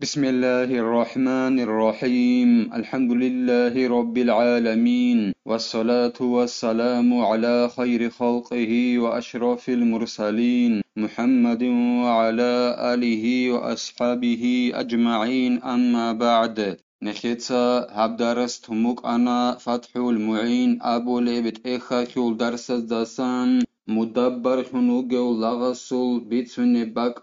بسم الله الرحمن الرحيم الحمد لله رب العالمين والصلاة والسلام على خير خلقه وأشرف المرسلين محمد وعلى آله وأصحابه أجمعين أما بعد نخيتsa هبدرس تموك أنا فتح المعين أبو لبت إخا خول درس دسان مدبر خنوغو لغسول بيتسون باك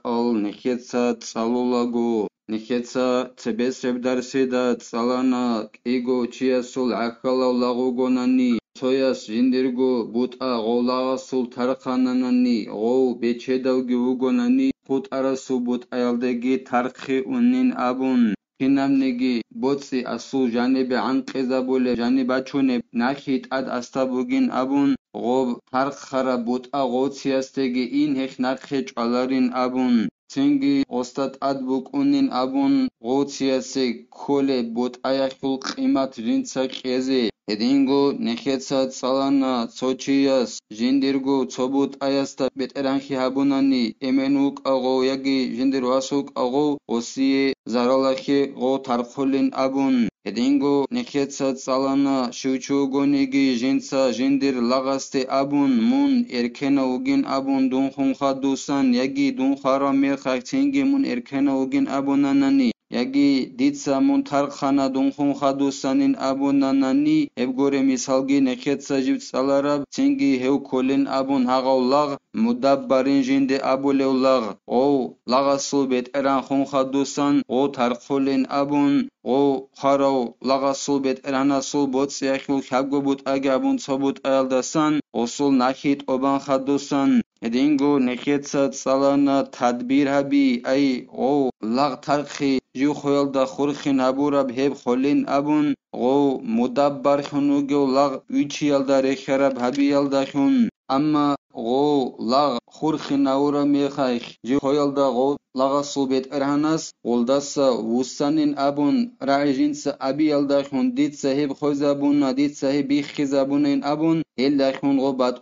نخيتsa تصالولاغو نخيتsa تبسرب درسيدا تصالانا كيغو چياسول عخالاو لاغوغوناني توياس جندرغو بوتا غولاغسول ترخاناناني غو بيچيداوغي وغوناني قوت أرسو بوت أيالدگي ترخي أنين أبون كنامنگي بوتسي أسو جانب عنقزابول جانب أچونب ناخيت أد أستابوغين أبون غوب ترخ خرا بوت أغوتسياستگي إن هخ ناخيچ ألارين أبون تنگي أستاد أدبوك أنين أبون غوتسياسي كولي بوت أياخول قيمت رنسا كيزي هدينغو نخيتسا تصالانا تصوچياس جندرغو تصوبوت أياستا بيترانخي هابوناني إمنوك أغو يگي جندر واسوك أغو وسيه زارالخي غو ترخولين أبون هدينغو نخيتسا تصالانا شوچوغونيگي جنسا جندر لغستي أبون مون إركنوغين أبون دونخون خادوسان يگي دونخارا ميخاك تنگي مون إركنوغين أبوناناني يگي ديتسا مون ترخانا دونخون خادوسانين أبوناناني ابگوري مثالگي نخيتسا جبت سالاراب تنگي هو كولين أبون هاغاولاغ مدبرين جند أبولولاغ او لغسو بيت إران خون خادوسان او ترخولين أبون او خارو لغسو بيت إرانا سول بوت سيخيو خابگو بوت أگابون صبوت أيالدسان وصول ناخيت أوبان خادوسان هدينغو نخيتسا تصالانا تدبير هبي أي او لغ ترخي جو خويل دا خورخي نابورا بهب خولين أبون غو مدبر خنوغو لغ ويچيال دا رخرب هبيال دا خون أما غو لغ خورخي ناورا ميخايخ جو خويل دا غو لغا صوبيت إرهاناس غولداسا وسانين أبون راعجينسا أبيال دا خون ديت سهب خوزابونا ديت سهب بيخيزابونين أبون هل دا خون غو بات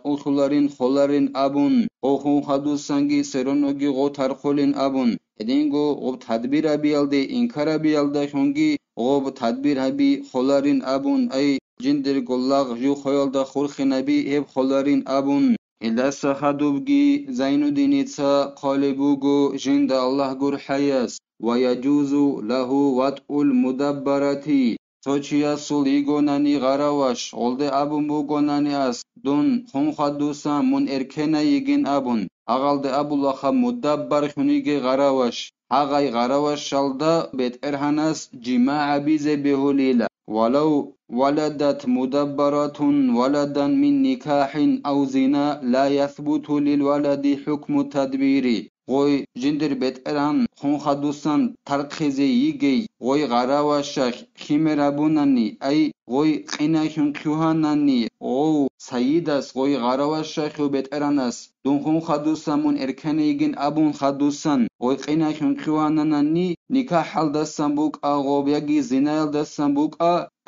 خولارين أبون غو خون خدو سانگي سرونوغي غو ترخولين أبون هدينغو غو تدبير أبيال دي إنكار أبيال دا خونگي غو تدبير هبي خولارين أبون أي جندر غلاغ جو خويل دا خورخي نبي هب خولارين أبون إلاسا خدوبگي زينو دينيتسا قالبوغو جند الله gur حياس ويجوز له وطء المدبراتي توچيا سوليغوناني غراواش غولدي أبون بوغوناني أس دون خون خدوسا من إركنا يگين أبون أغالدي أبولاخا مدبر خونيگي غراواش هاغاي غراواش شالدا بيت إرهاناس جماع بيزي بهوليلا ولو ولدت مدبرات ولدا من نكاح أو زنا لا يثبت للولد حكم التدبير غوي جندر بيت إران خون خدوسان ترقيزي يجي غوي غراواشاك خيمرابوناني أي غوي قيناكون كيوهاناني غو سيداس غوي غراواشاك بيت إراناس دون خون خدوسان من إركانيجين أبون خدوسان غوي قيناكون كيوهاناني نكاح حالدسان بوك أغوب يجي زنا يالدسان بوك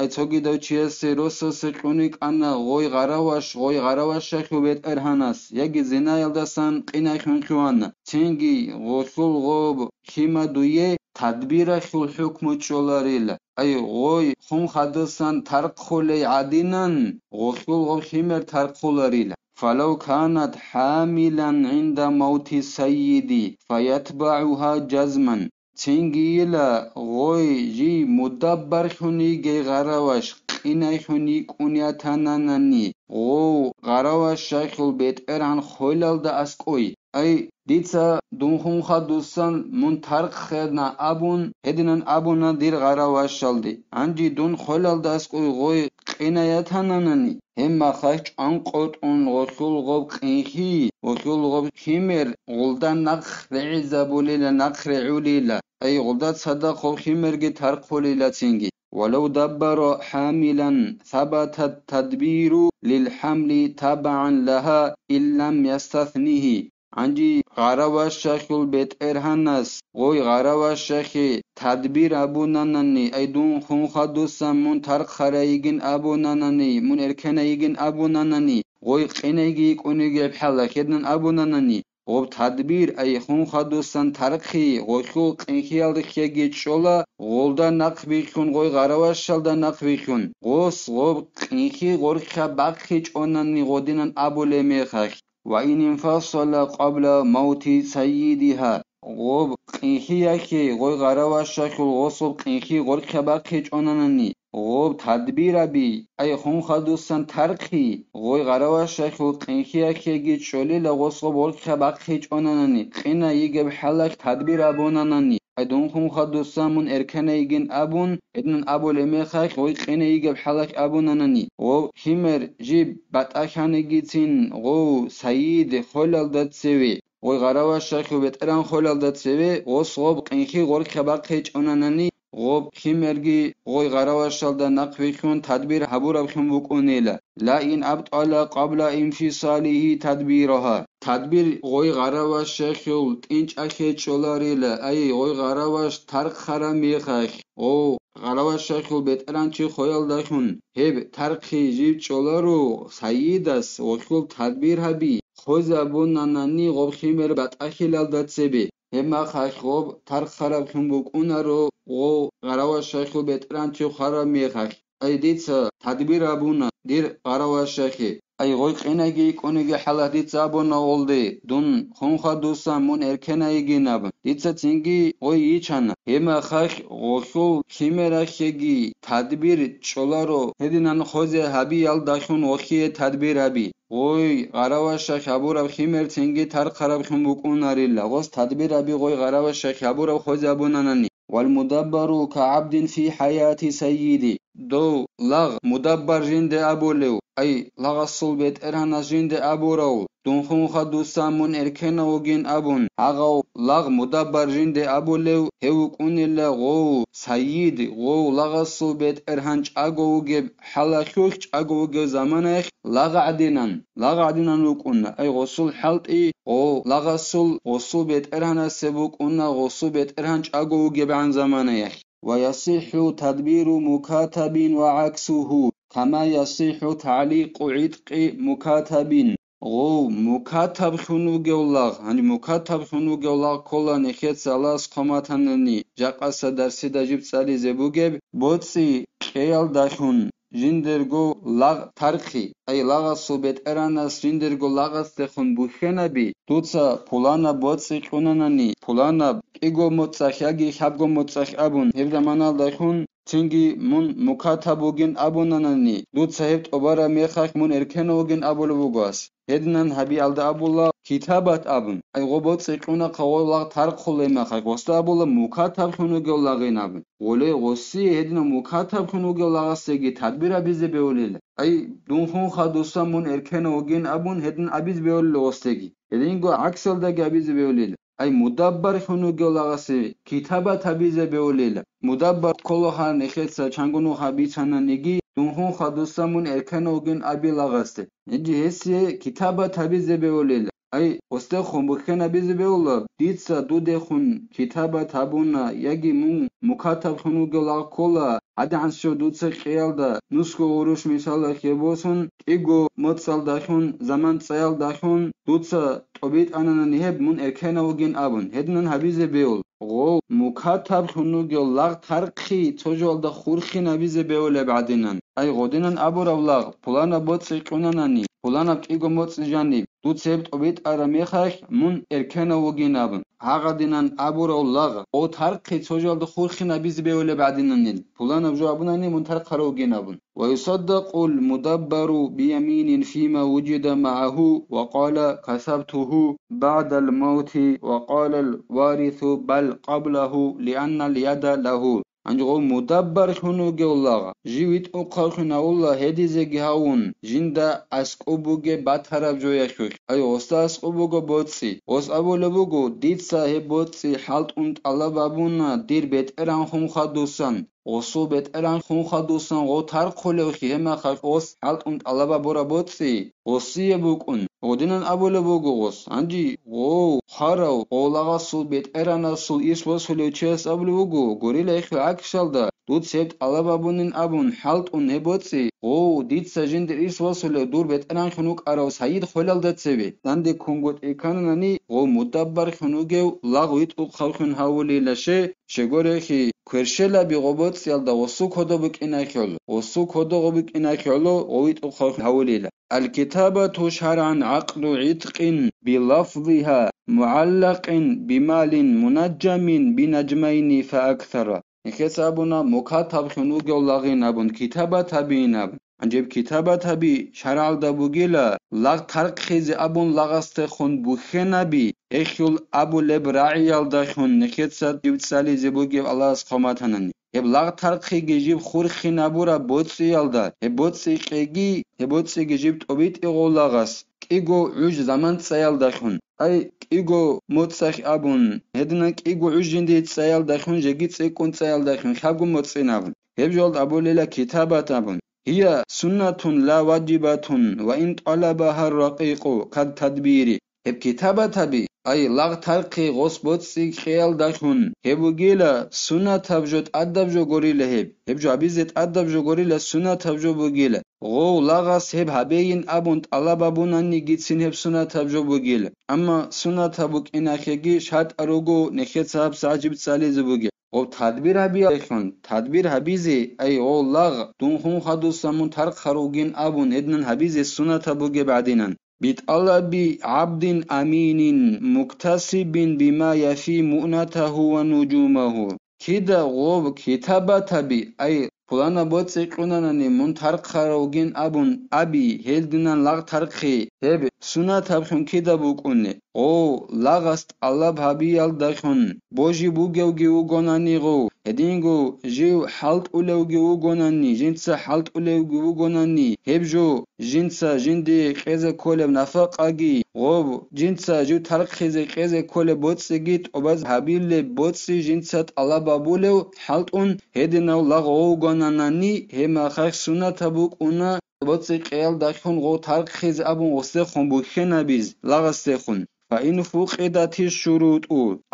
أتوجي دوتشيس روسس كونيك أنا غوي غراواش خبيت إرهاناس يجي زنا يلدسان قنا خنخوانا تنجي غوصول غوب خيما دوية تدبير خل حكم تشولاريل أي غوي خم خدسان ترق خلي عدينان غوصول غوب خيمر ترق خلاريل فلو كانت حاملا عند موت سيدي فيتبعها جزما تنگيلا غوي جي مدبر خوني جي غراواش قيناي خوني كونيا تاناناني غو غراواش شايخل بيت إران خويلال دا أسكوي أي ديتسا دونخون خدوسان من ترق خيرنا أبون هدنان أبونا دير غراواش شالدي عنجي دون خويلال دا أسكوي غوي قينايا تاناناني هما خايش أنقوت أن غسول غوب قينخي غسول غوب خيمر غلدان نقخ رعزة بوليلا نقخ رعوليلا أي غلدات صدق خيمرجي ترقوليلا تنجي ولو دبر حاملا ثبت التدبير للحمل تبعا لها إن لم يستثنيه عنجي غراواش شاخل بيت إرهاناس غوي غراواش شاخي تدبير أبوناناني أي دون خون خدوسا من ترق خرايجين أبوناناني من إركنايجين أبوناناني غوي قينيجي كونيجي بحالا كدن أبوناناني غوب تدبیر ای خون خدوستان ترقی غوشو قنخیال خیگی چولا غولدا نقبی خون غوی غرواش شلدا نقبی خون غوس غوب قنخی غورخا بقی چونانی غودینان ابوله میخخ و این انفصل قبل موت سیدها غوب قنخی یکی غوی غرواش شخل غوصب قنخی غورخا بقی چونانی غوب تدبیر بی ای خون خدوستان ترقی غوی غرواش شخل قنخی یکی چولی لغوصب غورخا بقی چونانی قنا یگب حلق تدبیر ابونانانی دون خون خدوستامون ارکنه ایگین ابون ادن ابو لمیخاک غوی قینه ایگب حلق ابونانانی غو همر جیب بطاکانه گیتین غو سید خلال داد سوی غوی غرواش شخو بتران خلال داد سوی غو صوب قنخی غور خباقیچ اونانانی غوب خیمرگی غوی غرواش شلده نقوی خون تدبیر حبور بخون بکنیله لا این ابطال قبل انفصاله تدبیرها تدبیر غوی غرواش شخول تینچ اخی چولاریله ای غوی غرواش ترق خرم میخخ او غرواش شخول بتران چی خویل دخون هب ترقی جیب چولارو سیدس وخول تدبیر هبی خوز ابون نانانی غوب خیمر بط اخیلال داد سبی هما خخ غوب ترق خرم خون بکنارو غو غرواش شخول بتران چی خرم میخخ ای دیتسا تدبیر ابونا دیر غرواش شخی ای غوی قینگی کنگی حالت دیتسا ابونا oldu دون خونخا دوستان مون ارکنگی نبن دیتسا تینگی غوی ایچانا هما خخ غوشول کیمرخیگی تدبیر چولارو هدینان خوزه هبی یال داشون وخیه تدبیر هبی غوی غرواش شخ ابورا خیمر تینگی ترق خراب خون بکناریلا غوز تدبیر هبی غوی غرواش شخ ابورا خوزه ابونانانی والمدبر كعبد في حياة سيدي دو لغ مدبر جند أبو لو أي لغ الصلبت إرهنا جند أبو رو دون خونخا دوستان من إركنا وجين أبون هغو لغ مدبر جند أبو لو هوك أني غو سيد غو لغ الصلبت إرهنج أغو وجب حلقوك أغو وجب زمانك لغ عدنان وكنا أي غسل حلط إي غو لغ الصل غسل بيت إرهنا سبوك أنا غسل بيت إرهنج أغو وجب عن زمانك ويصح تدبير مكاتب وعكسه كما يصح تعليق عتق مكاتب غو مكاتب خنو جولاغ يعني مكاتب خنو جولاغ كلا نخيت سلاس قماتنني جاقاسا درسي دجيب سالي زبوجب بوتسي كيال داشون جندرگو لاغ ترخي اي لاغ صوبت اراناس جندرگو لاغ استخون بوخنبي توتسا پولانا بوتسي قناناني پولانا ايگو متصخ ياگي حبگو متصخ ابون هبدا منال داشون تنگي من مكاتبوگين ابوناناني دوتسا هبت اوبارا ميخاك من اركنوگين ابولوگاس هدنان هبي alda abulla kitabat abun ay gobot sequna qawla tarq khulema khaq wasta abulla mukatab khunu gellagin abun wole gossi hedna mukatab khunu gellagastegi tadbira bize beolele ay dunhun khadusa mun erkena ogin abun hedn abiz beolele ostegi edingo akselda gabiz beolele ay mudabbar khunu gellagasi kitabat abize beolele mudabbar kolohan ekhetsa changunu habitsana nigi dunhun khadusa mun erkena ogin abilagaste Eci hesiye kitaba tabize beolele. Ay oste khun bukhena bize beola. Ditsa dude khun kitaba tabuna yagi mun mukatab khunu gola kola. Hadi ansho dutsa khiyalda nusko urush misala khebosun ego motsal dakhun zaman tsayal dakhun dutsa tobit anana niheb mun erkena ogin abun. Hednan habize beol. غو مكاتب خنو جلاغ ترقي تجول دا خورخي نبيزه بيوله بعدينن اي غودينن ابو رولاغ پلانا بوت سيقوناناني پلانا بتيگو موت جاني دو سبت اوبيت ارا ميخاخ من اركنا وگينابن هاغا دينن ابو رولاغ او ترقي تجول دا خورخي نبيزه بيوله بعدينن پلانا بجوابناني من ترق خروگينابن ويصدق المدبر بيمين فيما وجد معه وقال كسبته بعد الموت وقال الوارث بل قبله لأن اليد له انجو مدبر خنو گولاغا جيويت اوقاخنا الله هديزه گهاون جندا اسقوبوگه باتراب جويخوخ اي اوستا اسقوبوگه بوتسي اوس ابولبوگو ديت صاحب بوتسي حالت und alababuna dir bet eran khum khadusan Osu bet eran khun khadusan go tar kholeoxi hema khak os halt und alaba bora botsi osie bukun odinan abole bogos anji go kharau olaga sul bet erana sul is was holoches ablu go gorila ikh akshalda dut sept alababunin abun haltun hebotsi o ditsa jindir iswasule dur betran khunuk araw sayid kholaldatsebe dande kongot ekanani o mudabbar khunugev lagwit u khalkhun hawli lashe shegorexi kwershela bi gobot yalda osu kodobuk inakhol osu kodobuk inakholo oit u khalkhun hawli الكتابة شرعا عقد عتق بلفظها معلق بمال منجم بنجمين فأكثر حسابنا مكاتب خنوق لاغين ابن كتابة تبينب انجب كتابة تبي شرع دبوغيلا لاغ ترق خيز ابن لاغست خون بوخنبي اخيل ابو لب راعيال دخون نخيتسات جبتسالي زبوغيب الله اسقامتنن eb lag tarqi gejib khurxi nabura botsi yalda e botsi qegi e botsi gejib tobit iqolagas qigo uj zaman tsayalda khun ay qigo motsakh abun hedna qigo ujindi tsayalda khun jegi tsekun tsayalda khun khagu motsinab hebjold abulela kitabat abun hiya sunnatun la wajibatun wa in talabaha raqiqu qad tadbiri eb kitabat abi ay lag tarqi gosbotsi khayal dakhun hebugila sunat abjot adabjo gorile hebjo abizet adabjo gorile sunat abjo bugila go lagas heb habeyin abunt alababunani gitsin heb sunat abjo bugila amma sunat abuk inakhegi shat arugo nekhetsab sajib tsali zubugi o tadbir abi khon tadbir habizi ay o lag dunhun khadus samun tarq kharugin abun ednan habizi sunat abuge badinan بطلب عبد أمين مكتسب بما يفي مؤنته ونجومه كده غوب كتابة بي أي فلانا بوتسي قناناني من ترق خروجين أبون أبي هلدنا لاغ ترقي هب سنة تبخن كده بوكوني او لاغست الله بحبي يالدخن بوجي بوغيو گيو گوناني غو هدينگو جيو حالت اولو گيو گوناني جنسا حالت اولو گيو گوناني هبجو جنسا جندي قيزة كولب نفق اگي غوب جنسا جو ترق خيزة قيزة كولب بوتسي گيت وباز حبيل بوتسي جنسات الله بابولو حالت اون هدينو لاغ او گوناناني هما خيخ سنة تبوك اونا بوتسي قيال داخون غو ترق خيزة ابون غستخون بوخنا بيز لاغستخون فإن فقدت الشروط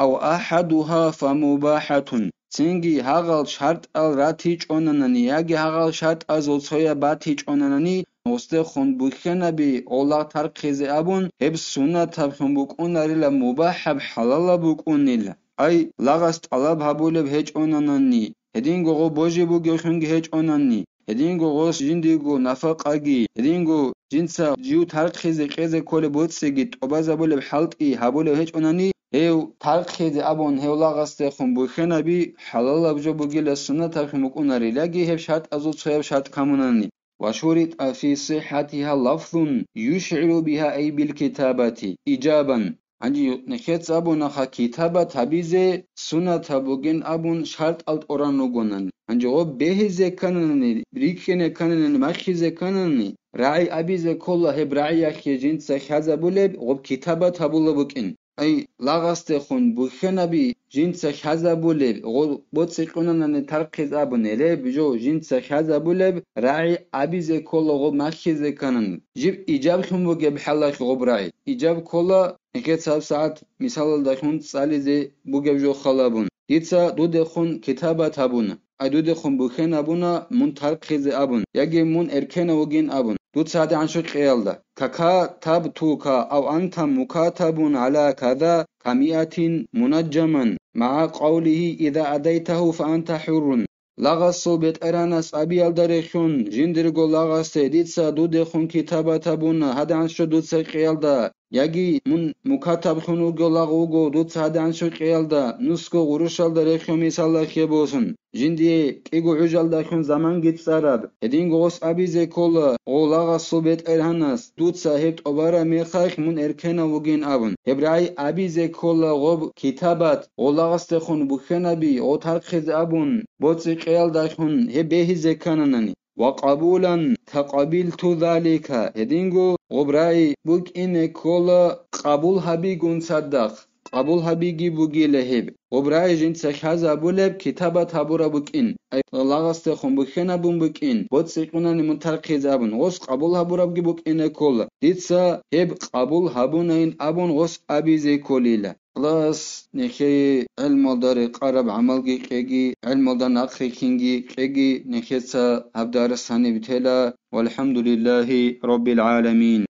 أو أحدها فمباحة تنجي هغل شرط الراتيج أنني يجي هغل شرط أزوصيا باتيج أنني مستخون بخنا بي أولا ترقيز أبون هب سنة تبخن بكون رلا مباحب حلال بكون نلا أي لغست طلب هبول بهج أنني هدين غو بوجي بوغيخنج هج أنني هدينگو غوش جنديگو نفقاگي هدينگو جنسا جيو ترقيزي قيزي كولي بوتسيگي توبازا بولي بحلقي هبولي هيج اوناني هيو ترقيزي ابون هيو لاغستي خون بوخينا بي حلال ابجو بوغي لسنة ترقي مكوناري لاگي هيب شات ازو تصيب شات كاموناني وشرط في صحتها لفظ يشعر بها أي بالكتابة إجابا عندي نخيت أبون أخا كتابة تبيزة سنة تبوغين أبون شرط ألت أورانو غنان عندي غو بهزة كانني ريكينة كانني مخيزة كانني راعي أبيزة كله هب راعي أخي جنسة خازة بولب غو كتابة تبولا بوكين أي لاغست خون بوخنا بي جنسة خازة بولب غو بوتسي قنانني ترقيز أبون إليب جو جنسة خازة بولب راعي أبيزة كله غو مخيزة كانن جيب إجاب خون بوغي بحلاخ غو براعي إجاب كله نكيت ساعت مثال دخون ساليزي بوغي جو خلابون ديتسا دو دخون كتابة تابون أي دو دخون بوخين أبونا من ترقيز أبون يجي من إركين وجين أبون دو ساعد عن شو قيالدا كاكا تاب توكا أو أنت مكاتب على كذا كمئة منجما مع قوله إذا أديته فأنت حر لغسو بيت أرانس أبي الدريخون جندرغو لغس ديتسا دو دخون كتابة تابونا هذا عن شو دو قيالدا يجي من مكاتب خنوغو لاغوغو دوت ساده انشو قيالدا نسكو غروشالدا ريخيو مثال خيبوسن جندي كيغو عجالدا خون زمان گيت ساراب هدينغو غوس ابيزي كولا غولاغا صوبيت ارهانس دوت ساهبت اوبارا ميخايخ من اركينا وگين ابن هبراي ابيزي كولا غوب كتابات غولاغستخون بوخنبي او ترخيز ابن بوتسي قيالدا خون هبيهزي كاننني وقبولا تقبلت ذلك هدينغو غبراي بوك إن كولا قبول هبي گون صدق قبول هبيجي بوجي لهب وبراي جنت سخازا بولب كتابة تابورا بكين أي لاغست خم بخنا بوم بكين بود سيقنا نمترقيز أبن غس قبول هبورا بجي بكين كل ديتسا هب قبول هبونين أبون غس أبي زي كوليلا خلاص نخي علم دار قرب عمل كيجي علم دار نقخي كينجي كيجي نخيتسا هبدار السنة بتلا والحمد لله رب العالمين.